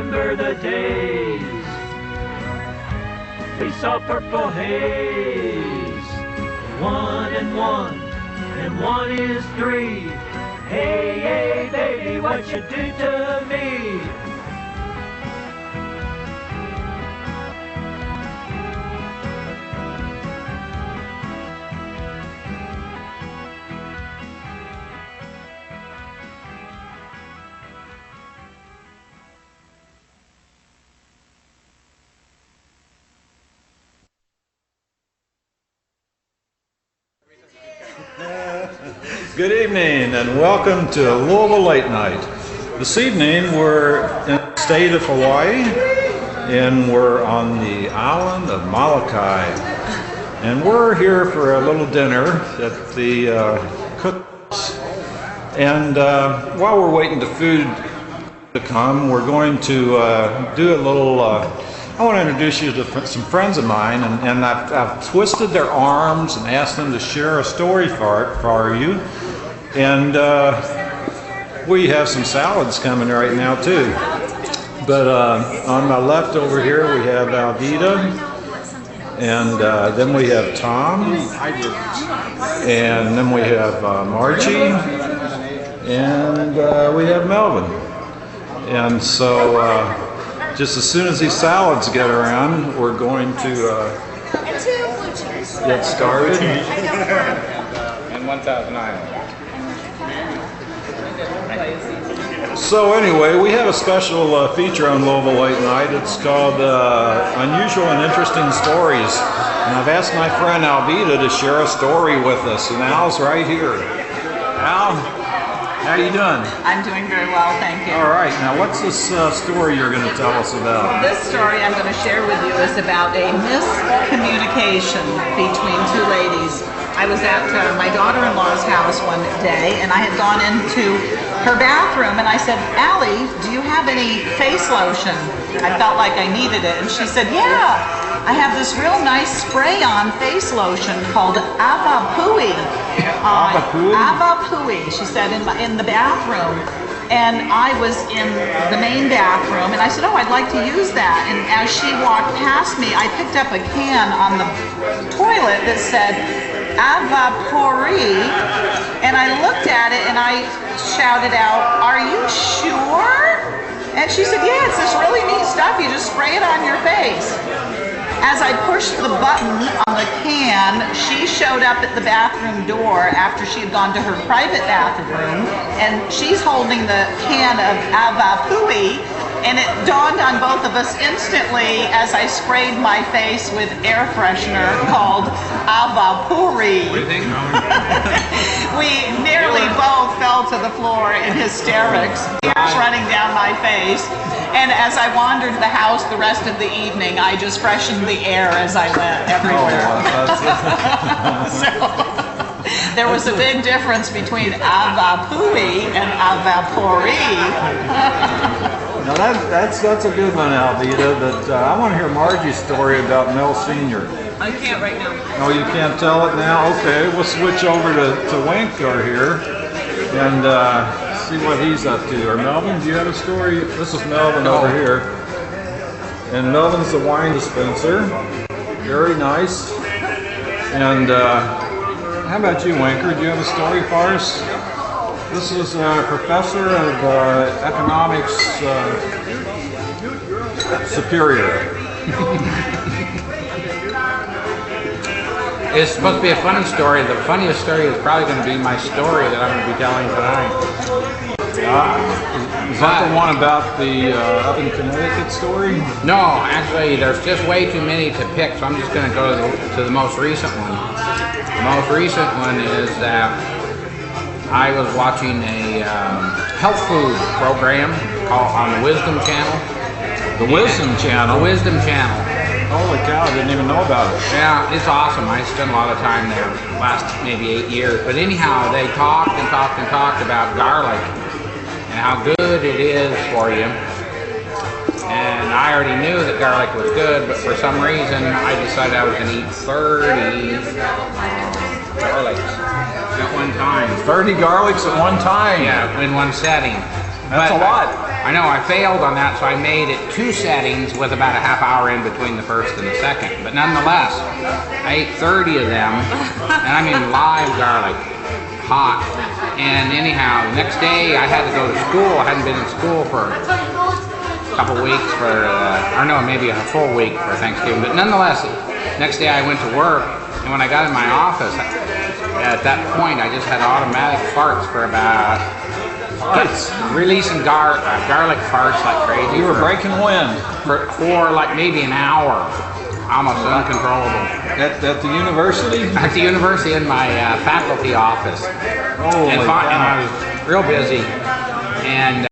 remember the days we saw purple haze. 1 and 1 and 1 is 3. Hey, hey, baby, what you do to me? Good evening and welcome to Louisville Late Night. This evening we're in the state of Hawaii and we're on the island of Molokai. And we're here for a little dinner at the cookhouse. And while we're waiting for food to come, we're going to do a little I want to introduce you to some friends of mine, and I've twisted their arms and asked them to share a story for you. And we have some salads coming right now too. But on my left over here we have Alvita, and then we have Tom, and then we have Margie, and we have Melvin. And so just as soon as these salads get around, we're going to get started. And 1,000 Island. So anyway, we have a special feature on Louisville Late Night. It's called Unusual and Interesting Stories. And I've asked my friend Alvita to share a story with us, and Al's right here. Al, how you doing? I'm doing very well, thank you. All right, now what's this story you're going to tell us about? Well, this story I'm going to share with you is about a miscommunication between two ladies. I was at my daughter-in-law's house one day, and I had gone into her bathroom, and I said, Allie, do you have any face lotion? I felt like I needed it, and she said, yeah, I have this real nice spray-on face lotion called Avapui. Avapui, she said, in the bathroom. And I was in the main bathroom, and I said, oh, I'd like to use that. And as she walked past me, I picked up a can on the toilet that said Avapuri, and I looked at it and I shouted out, are you sure? And she said, yeah, it's this really neat stuff. You just spray it on your face. As I pushed the button on the can, she showed up at the bathroom door after she had gone to her private bathroom, and she's holding the can of Avapui, and it dawned on both of us instantly as I sprayed my face with air freshener called Avapuri. What do you think? We nearly both fell to the floor in hysterics, tears running down my face. And as I wandered the house the rest of the evening, I just freshened the air as I went everywhere. So there was a big difference between Avapui and Avapuri. Now that's a good one, Alvita, but I want to hear Margie's story about Mel Sr. I can't right now. Oh, you can't tell it now? Okay, we'll switch over to Winkler here and see what he's up to. Or Melvin, do you have a story? This is Melvin over here. And Melvin's the wine dispenser. Very nice. And how about you, Winker? Do you have a story for us? This is a professor of economics superior. It's supposed to be a funny story. The funniest story is probably going to be my story that I'm going to be telling tonight. Is that the one about the up in Connecticut story? No, actually, there's just way too many to pick, so I'm just going to go to the most recent one. The most recent one is that I was watching a health food program called on the Wisdom Channel. The Wisdom Channel? The Wisdom Channel. Holy cow, I didn't even know about it. Yeah, it's awesome. I spent a lot of time there, last maybe 8 years. But anyhow, they talked and talked and talked about garlic and how good it is for you. And I already knew that garlic was good, but for some reason I decided I was going to eat 30 garlics at one time. 30 garlics at one time? Yeah, in one setting. That's a lot. I know I failed on that, so I made it 2 settings with about a half hour in between the first and the second. But nonetheless, I ate 30 of them, and I mean live garlic, hot. And anyhow, the next day I had to go to school. I hadn't been in school for a couple weeks or no, maybe a full week for Thanksgiving. But nonetheless, next day I went to work, and when I got in my office, at that point I just had automatic farts for about releasing garlic farts like crazy. You were breaking wind. For like maybe an hour, almost uncontrollable. At the university? At the university in my faculty office. Oh, and I was real busy. And